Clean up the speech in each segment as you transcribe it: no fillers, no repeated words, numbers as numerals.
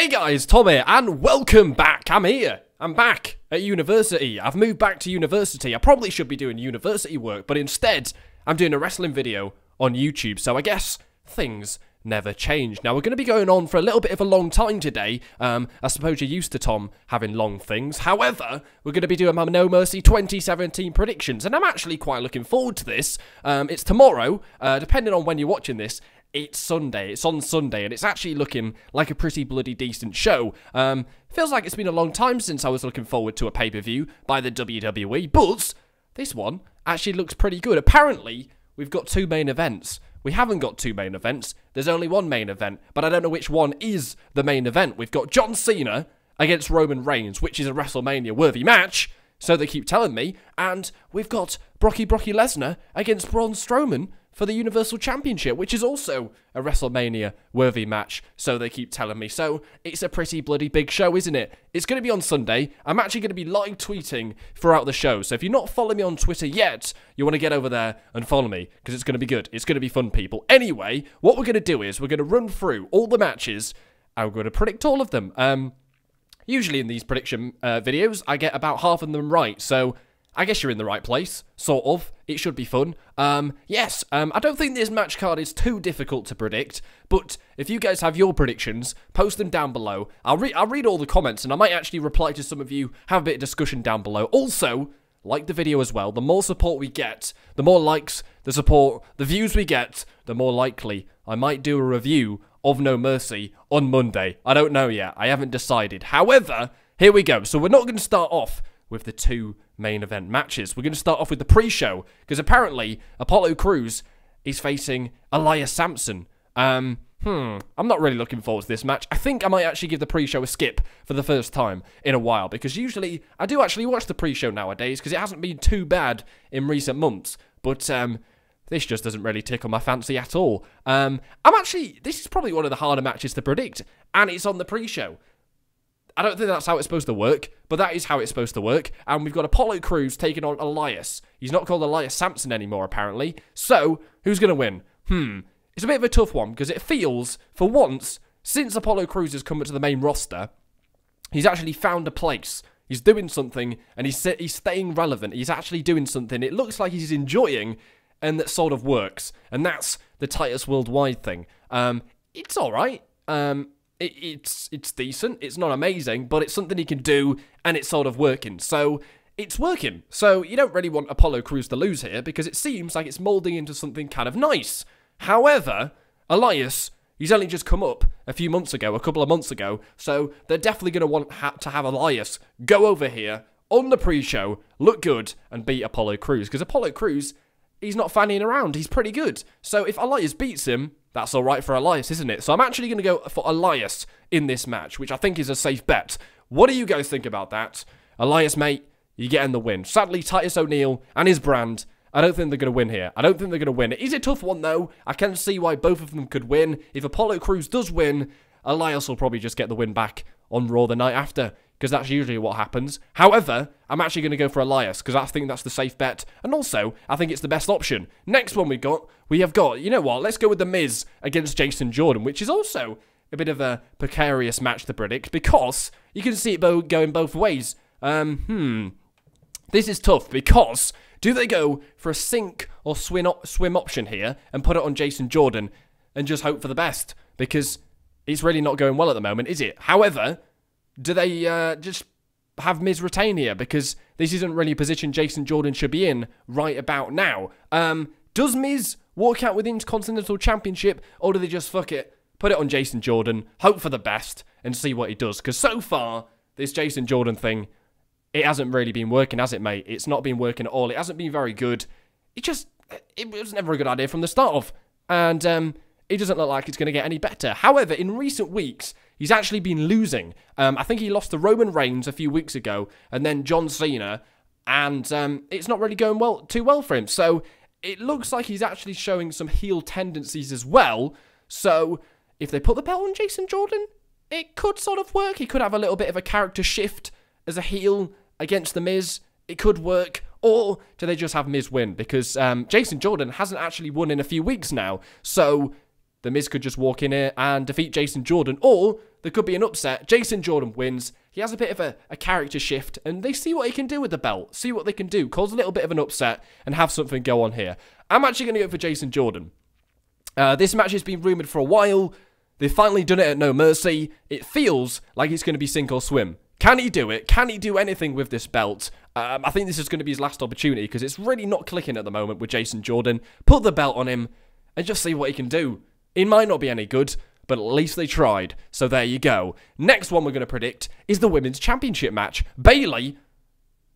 Hey guys, Tom here, and welcome back. I'm here. I'm back at university. I've moved back to university. I probably should be doing university work, but instead, I'm doing a wrestling video on YouTube, so I guess things never change. Now, we're going to be going on for a little bit of a long time today. I suppose you're used to Tom having long things. However, we're going to be doing my No Mercy 2017 predictions, and I'm actually quite looking forward to this. It's tomorrow, depending on when you're watching this. It's Sunday. It's on Sunday, and it's actually looking like a pretty bloody decent show. Feels like it's been a long time since I was looking forward to a pay-per-view by the WWE, but this one actually looks pretty good. Apparently, we've got two main events. We haven't got two main events. There's only one main event, but I don't know which one is the main event. We've got John Cena against Roman Reigns, which is a WrestleMania-worthy match, so they keep telling me, and we've got Brocky Lesnar against Braun Strowman for the Universal Championship, which is also a WrestleMania-worthy match, so they keep telling me. So, it's a pretty bloody big show, isn't it? It's going to be on Sunday. I'm actually going to be live tweeting throughout the show, so if you're not following me on Twitter yet, you want to get over there and follow me, because it's going to be good. It's going to be fun, people. Anyway, what we're going to do is, we're going to run through all the matches, and we're going to predict all of them. Usually in these prediction videos, I get about half of them right, so I guess you're in the right place, sort of. It should be fun. Yes, I don't think this match card is too difficult to predict, but if you guys have your predictions, post them down below. I'll read all the comments, and I might actually reply to some of you, have a bit of discussion down below. Also, like the video as well. The more support we get, the more likes, the support, the views we get, the more likely I might do a review of No Mercy on Monday. I don't know yet. I haven't decided. However, here we go. So we're not going to start off with the two main event matches. We're going to start off with the pre-show, because apparently Apollo Crews is facing Elias Sampson. I'm not really looking forward to this match. I think I might actually give the pre-show a skip for the first time in a while, because usually I do actually watch the pre-show nowadays, because it hasn't been too bad in recent months, but this just doesn't really tickle my fancy at all. This is probably one of the harder matches to predict, and it's on the pre-show. I don't think that's how it's supposed to work, but that is how it's supposed to work. And we've got Apollo Crews taking on Elias. He's not called Elias Sampson anymore, apparently. So, who's going to win? It's a bit of a tough one, because it feels, for once, since Apollo Crews has come into the main roster, he's actually found a place. He's doing something, and he's staying relevant. He's actually doing something it looks like he's enjoying, and that sort of works. And that's the Titus Worldwide thing. It's alright. It's decent. It's not amazing, but it's something he can do, and it's sort of working. So, it's working. So, you don't really want Apollo Crews to lose here, because it seems like it's moulding into something kind of nice. However, Elias, he's only just come up a couple of months ago, so they're definitely going to want to have Elias go over here on the pre-show, look good, and beat Apollo Crews. Because Apollo Crews, he's not fanning around. He's pretty good. So, if Elias beats him, that's all right for Elias, isn't it? So I'm actually going to go for Elias in this match, which I think is a safe bet. What do you guys think about that? Elias, mate, you're getting the win. Sadly, Titus O'Neil and his brand, I don't think they're going to win here. I don't think they're going to win. It is a tough one, though. I can see why both of them could win. If Apollo Crews does win, Elias will probably just get the win back on Raw the night after, because that's usually what happens. However, I'm actually going to go for Elias, because I think that's the safe bet, and also, I think it's the best option. Next one we have got, you know what, let's go with The Miz against Jason Jordan, which is also a bit of a precarious match to predict, because you can see it going both ways. This is tough, because do they go for a sink or swim option here, and put it on Jason Jordan, and just hope for the best? Because it's really not going well at the moment, is it? However, do they just have Miz retain here? Because this isn't really a position Jason Jordan should be in right about now. Does Miz walk out with the Intercontinental Championship, or do they just fuck it, put it on Jason Jordan, hope for the best, and see what he does? Because so far, this Jason Jordan thing, it hasn't really been working, has it, mate? It's not been working at all. It hasn't been very good. It was never a good idea from the start off. And it doesn't look like it's going to get any better. However, in recent weeks, he's actually been losing. I think he lost to Roman Reigns a few weeks ago, and then John Cena, and it's not really going too well for him. So it looks like he's actually showing some heel tendencies as well. So if they put the belt on Jason Jordan, it could sort of work. He could have a little bit of a character shift as a heel against The Miz. It could work. Or do they just have Miz win? Because Jason Jordan hasn't actually won in a few weeks now. So The Miz could just walk in here and defeat Jason Jordan, or there could be an upset. Jason Jordan wins. He has a bit of a character shift, and they see what he can do with the belt. See what they can do. Cause a little bit of an upset and have something go on here. I'm actually going to go for Jason Jordan. This match has been rumoured for a while. They've finally done it at No Mercy. It feels like it's going to be sink or swim. Can he do it? Can he do anything with this belt? I think this is going to be his last opportunity because it's really not clicking at the moment with Jason Jordan. Put the belt on him and just see what he can do. It might not be any good, but at least they tried. So there you go. Next one we're going to predict is the Women's Championship match. Bayley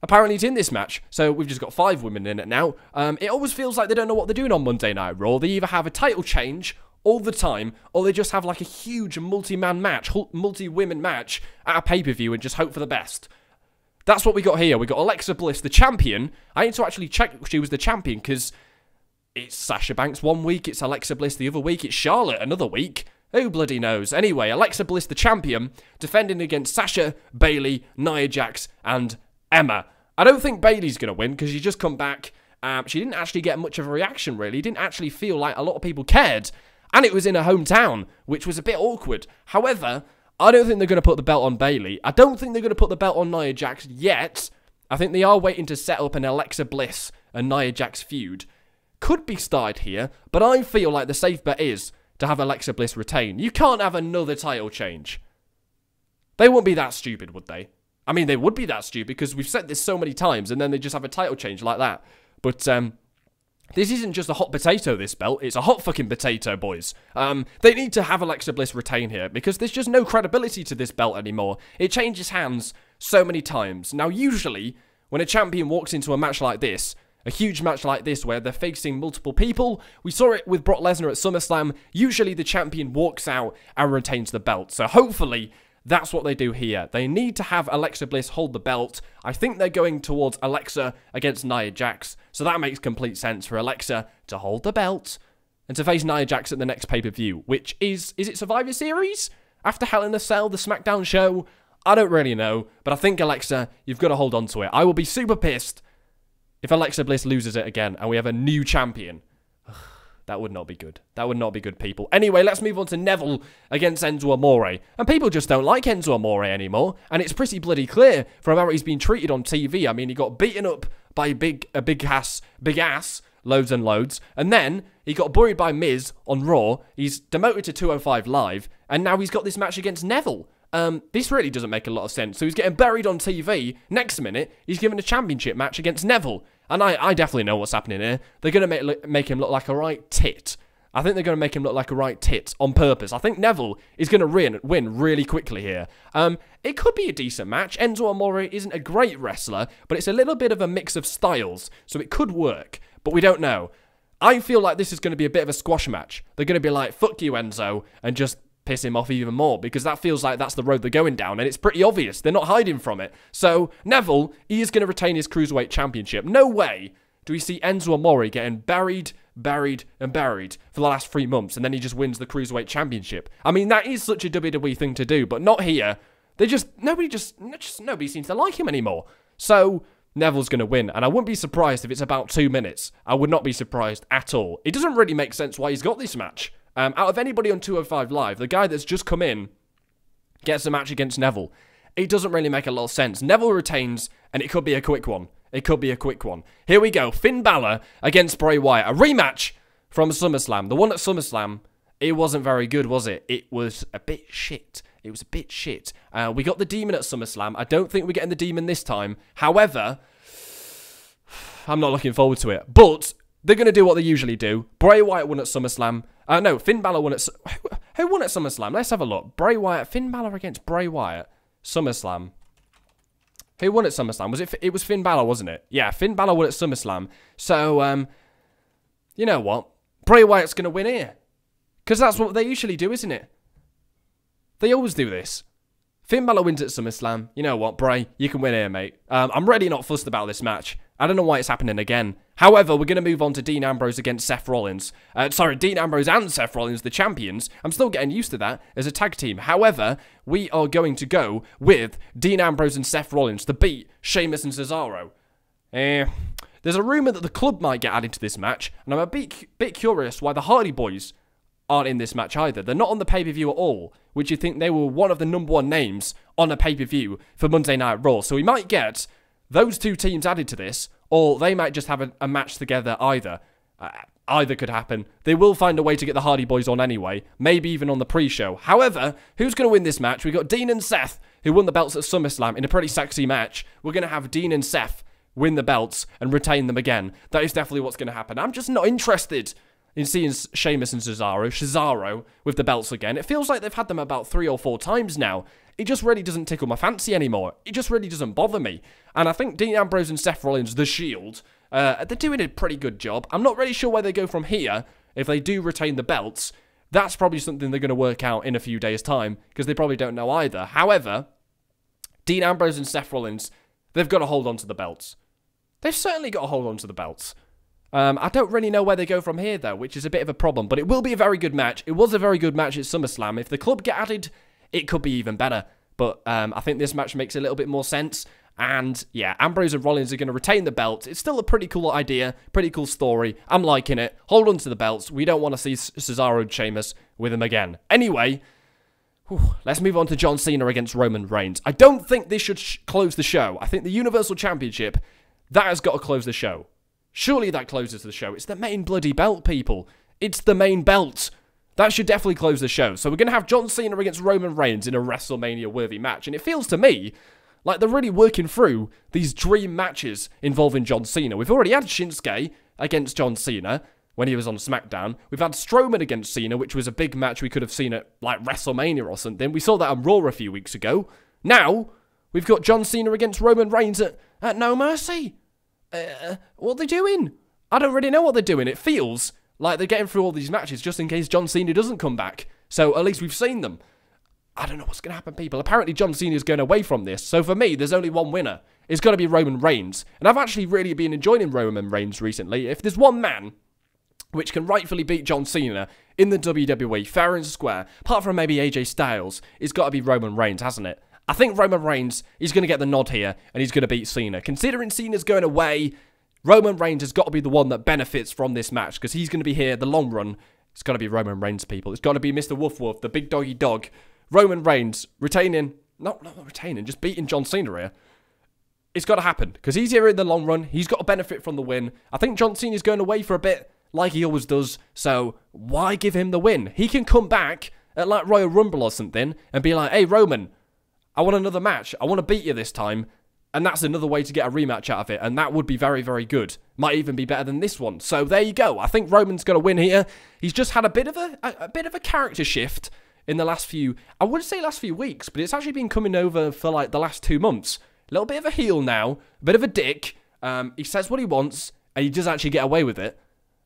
apparently is in this match, so we've just got 5 women in it now. It always feels like they don't know what they're doing on Monday Night Raw. They either have a title change all the time, or they just have like a huge multi-man match, multi-women match at a pay-per-view and just hope for the best. That's what we got here. We got Alexa Bliss, the champion. I need to actually check if she was the champion, because it's Sasha Banks one week, it's Alexa Bliss the other week, it's Charlotte another week. Who bloody knows? Anyway, Alexa Bliss, the champion, defending against Sasha, Bayley, Nia Jax, and Emma. I don't think Bayley's going to win, because she's just come back. She didn't actually get much of a reaction, really. Didn't actually feel like a lot of people cared. And it was in her hometown, which was a bit awkward. However, I don't think they're going to put the belt on Bayley. I don't think they're going to put the belt on Nia Jax yet. I think they are waiting to set up an Alexa Bliss and Nia Jax feud. Could be started here, but I feel like the safe bet is to have Alexa Bliss retain. You can't have another title change. They wouldn't be that stupid, would they? I mean, they would be that stupid because we've said this so many times, and then they just have a title change like that. But this isn't just a hot potato, this belt. It's a hot fucking potato, boys. They need to have Alexa Bliss retain here because there's just no credibility to this belt anymore. It changes hands so many times. Now, usually, when a champion walks into a match like this, a huge match like this where they're facing multiple people, we saw it with Brock Lesnar at SummerSlam, usually the champion walks out and retains the belt. So hopefully, that's what they do here. They need to have Alexa Bliss hold the belt. I think they're going towards Alexa against Nia Jax, so that makes complete sense for Alexa to hold the belt and to face Nia Jax at the next pay-per-view, which is it Survivor Series? After Hell in a Cell, the SmackDown show? I don't really know, but I think Alexa, you've got to hold on to it. I will be super pissed if Alexa Bliss loses it again and we have a new champion. That would not be good. That would not be good, people. Anyway, let's move on to Neville against Enzo Amore. And people just don't like Enzo Amore anymore. And it's pretty bloody clear from how he's been treated on TV. I mean, he got beaten up by a big ass, loads and loads. And then he got buried by Miz on Raw. He's demoted to 205 Live. And now he's got this match against Neville. This really doesn't make a lot of sense. So he's getting buried on TV. Next minute, he's given a championship match against Neville. And I definitely know what's happening here. They're going to make him look like a right tit. I think they're going to make him look like a right tit on purpose. I think Neville is going to win really quickly here. It could be a decent match. Enzo Amore isn't a great wrestler, but it's a little bit of a mix of styles, so it could work. But we don't know. I feel like this is going to be a bit of a squash match. They're going to be like, fuck you, Enzo, and just piss him off even more, because that feels like that's the road they're going down, and it's pretty obvious. They're not hiding from it. So, Neville, he is going to retain his Cruiserweight Championship. No way do we see Enzo Amore getting buried for the last 3 months, and then he just wins the Cruiserweight Championship. I mean, that is such a WWE thing to do, but not here. Nobody seems to like him anymore. So, Neville's going to win, and I wouldn't be surprised if it's about 2 minutes. I would not be surprised at all. It doesn't really make sense why he's got this match. Out of anybody on 205 Live, the guy that's just come in gets a match against Neville. It doesn't really make a lot of sense. Neville retains, and it could be a quick one. It could be a quick one. Here we go. Finn Balor against Bray Wyatt. A rematch from SummerSlam. The one at SummerSlam, it wasn't very good, was it? It was a bit shit. It was a bit shit. We got the Demon at SummerSlam. I don't think we're getting the Demon this time. However, I'm not looking forward to it. But they're going to do what they usually do. Bray Wyatt won at SummerSlam. No, Finn Balor won at... Who won at SummerSlam? Let's have a look. Bray Wyatt. Finn Balor against Bray Wyatt. SummerSlam. Who won at SummerSlam? It was Finn Balor, wasn't it? Yeah, Finn Balor won at SummerSlam. So, you know what? Bray Wyatt's going to win here. Because that's what they usually do, isn't it? They always do this. Finn Balor wins at SummerSlam. You know what, Bray? You can win here, mate. I'm really not fussed about this match. I don't know why it's happening again. However, we're going to move on to Dean Ambrose against Seth Rollins. Dean Ambrose and Seth Rollins, the champions. I'm still getting used to that as a tag team. However, we are going to go with Dean Ambrose and Seth Rollins to beat Sheamus and Cesaro. There's a rumour that the club might get added to this match, and I'm a bit curious why the Hardy Boys aren't in this match either. They're not on the pay-per-view at all, which you think they were one of the #1 names on a pay-per-view for Monday Night Raw. So we might get those two teams added to this, or they might just have a match together either. Either could happen. They will find a way to get the Hardy Boys on anyway, maybe even on the pre-show. However, who's going to win this match? We've got Dean and Seth, who won the belts at SummerSlam in a pretty sexy match. We're going to have Dean and Seth win the belts and retain them again. That is definitely what's going to happen. I'm just not interested in seeing Sheamus and Cesaro with the belts again. It feels like they've had them about 3 or 4 times now. It just really doesn't tickle my fancy anymore. It just really doesn't bother me. And I think Dean Ambrose and Seth Rollins, The Shield, they're doing a pretty good job. I'm not really sure where they go from here if they do retain the belts. That's probably something they're going to work out in a few days' time, because they probably don't know either. However, Dean Ambrose and Seth Rollins, they've got to hold on to the belts. They've certainly got to hold on to the belts. I don't really know where they go from here, though, which is a bit of a problem. But it will be a very good match. It was a very good match at SummerSlam. If the club get added, it could be even better. But I think this match makes a little bit more sense. And, yeah, Ambrose and Rollins are going to retain the belts. It's still a pretty cool idea, pretty cool story. I'm liking it. Hold on to the belts. We don't want to see Cesaro and Sheamus with them again. Anyway, let's move on to John Cena against Roman Reigns. I don't think this should close the show. I think the Universal Championship, that has got to close the show. Surely that closes the show. It's the main bloody belt, people. It's the main belt. That should definitely close the show. So we're going to have John Cena against Roman Reigns in a WrestleMania-worthy match. And it feels to me like they're really working through these dream matches involving John Cena. We've already had Shinsuke against John Cena when he was on SmackDown. We've had Strowman against Cena, which was a big match we could have seen at, like, WrestleMania or something. We saw that on Raw a few weeks ago. Now, we've got John Cena against Roman Reigns at No Mercy. What are they doing? I don't really know what they're doing. It feels like they're getting through all these matches just in case John Cena doesn't come back. So at least we've seen them. I don't know what's going to happen, people. Apparently John Cena's going away from this. So for me, there's only one winner. It's got to be Roman Reigns. And I've actually really been enjoying Roman Reigns recently. If there's one man which can rightfully beat John Cena in the WWE, fair and square, apart from maybe AJ Styles, it's got to be Roman Reigns, hasn't it? I think Roman Reigns is going to get the nod here, and he's going to beat Cena. Considering Cena's going away, Roman Reigns has got to be the one that benefits from this match, because he's going to be here the long run. It's got to be Roman Reigns, people. It's got to be Mr. Woof Woof, the big doggy dog. Roman Reigns retaining, not retaining, just beating John Cena here. It's got to happen, because he's here in the long run. He's got to benefit from the win. I think John Cena's going away for a bit, like he always does, so why give him the win? He can come back at, like, Royal Rumble or something and be like, hey, Roman, I want another match. I want to beat you this time. And that's another way to get a rematch out of it. And that would be very, very good. Might even be better than this one. So there you go. I think Roman's going to win here. He's just had a bit of a character shift in the last few, I wouldn't say last few weeks, but it's actually been coming over for like the last 2 months. A little bit of a heel now. A bit of a dick. He says what he wants. And he does actually get away with it.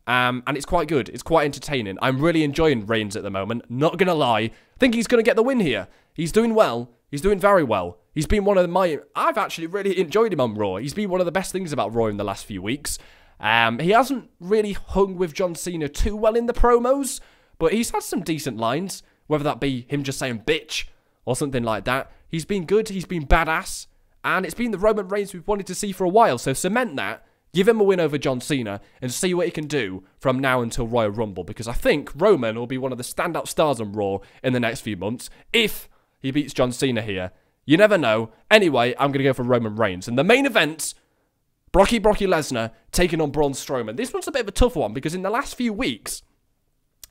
And it's quite good. It's quite entertaining. I'm really enjoying Reigns at the moment. Not going to lie. I think he's going to get the win here. He's doing well. He's doing very well. He's been one of my... I've actually really enjoyed him on Raw. He's been one of the best things about Raw in the last few weeks. He hasn't really hung with John Cena too well in the promos, but he's had some decent lines, whether that be him just saying bitch or something like that. He's been good. He's been badass. And it's been the Roman Reigns we've wanted to see for a while. So cement that. Give him a win over John Cena and see what he can do from now until Royal Rumble, because I think Roman will be one of the standout stars on Raw in the next few months if he beats John Cena here. You never know. Anyway, I'm going to go for Roman Reigns. And the main event, Brocky Lesnar taking on Braun Strowman. This one's a bit of a tough one because in the last few weeks,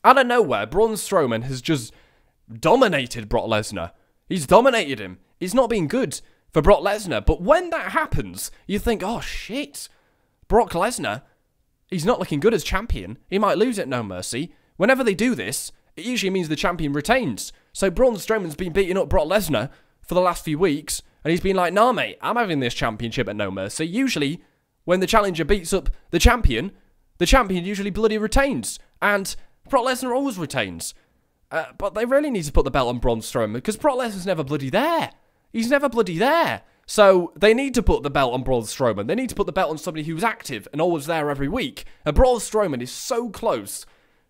out of nowhere, Braun Strowman has just dominated Brock Lesnar. He's dominated him. It's not been good for Brock Lesnar. But when that happens, you think, oh shit, Brock Lesnar, he's not looking good as champion. He might lose at No Mercy. Whenever they do this, it usually means the champion retains. So Braun Strowman's been beating up Brock Lesnar for the last few weeks, and he's been like, nah, mate, I'm having this championship at No Mercy. Usually, when the challenger beats up the champion usually bloody retains. And Brock Lesnar always retains. But they really need to put the belt on Braun Strowman, because Brock Lesnar's never bloody there. He's never bloody there. So they need to put the belt on Braun Strowman. They need to put the belt on somebody who's active and always there every week. And Braun Strowman is so close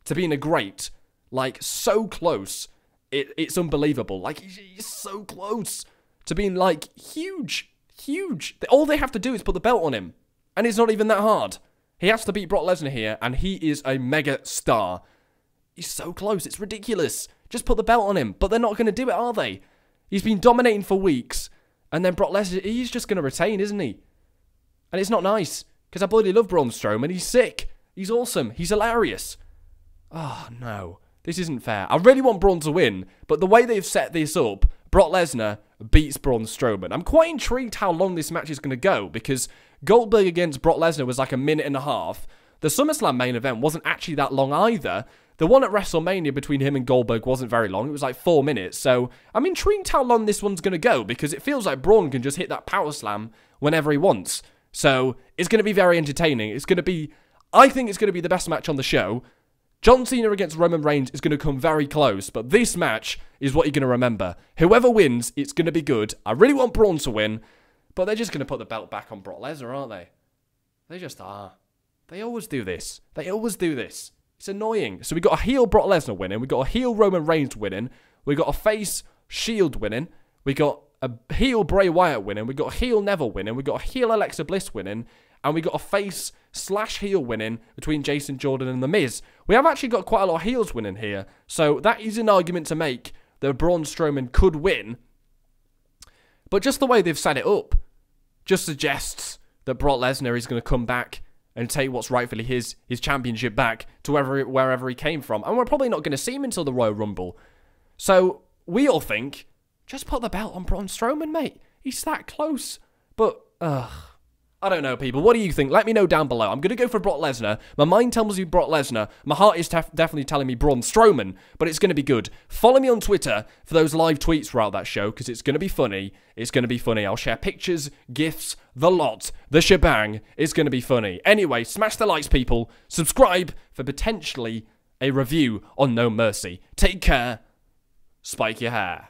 to being a great. Like, so close. It's unbelievable. Like, he's so close to being, like, huge. Huge. All they have to do is put the belt on him. And it's not even that hard. He has to beat Brock Lesnar here, and he is a mega star. He's so close. It's ridiculous. Just put the belt on him. But they're not going to do it, are they? He's been dominating for weeks. And then Brock Lesnar, he's just going to retain, isn't he? And it's not nice. Because I bloody love Braun Strowman. He's sick. He's awesome. He's hilarious. Oh, no. This isn't fair. I really want Braun to win. But the way they've set this up, Brock Lesnar beats Braun Strowman. I'm quite intrigued how long this match is going to go. Because Goldberg against Brock Lesnar was like a minute and a half. The SummerSlam main event wasn't actually that long either. The one at WrestleMania between him and Goldberg wasn't very long. It was like 4 minutes. So I'm intrigued how long this one's going to go because it feels like Braun can just hit that power slam whenever he wants. So it's going to be very entertaining. It's going to be, I think it's going to be the best match on the show. John Cena against Roman Reigns is going to come very close, but this match is what you're going to remember. Whoever wins, it's going to be good. I really want Braun to win, but they're just going to put the belt back on Brock Lesnar, aren't they? They just are. They always do this. They always do this. It's annoying. So we got a heel Brock Lesnar winning. We got a heel Roman Reigns winning. We got a face Shield winning. We got a heel Bray Wyatt winning. We got a heel Neville winning. We got a heel Alexa Bliss winning. And we got a face / heel winning between Jason Jordan and The Miz. We have actually got quite a lot of heels winning here. So that is an argument to make that Braun Strowman could win. But just the way they've set it up just suggests that Brock Lesnar is going to come back and take what's rightfully his championship back to wherever he came from. And we're probably not going to see him until the Royal Rumble. So we all think, just put the belt on Braun Strowman, mate. He's that close. But, I don't know, people. What do you think? Let me know down below. I'm going to go for Brock Lesnar. My mind tells me Brock Lesnar. My heart is definitely telling me Braun Strowman, but it's going to be good. Follow me on Twitter for those live tweets throughout that show, because it's going to be funny. It's going to be funny. I'll share pictures, GIFs, the lot, the shebang. It's going to be funny. Anyway, smash the likes, people. Subscribe for potentially a review on No Mercy. Take care. Spike your hair.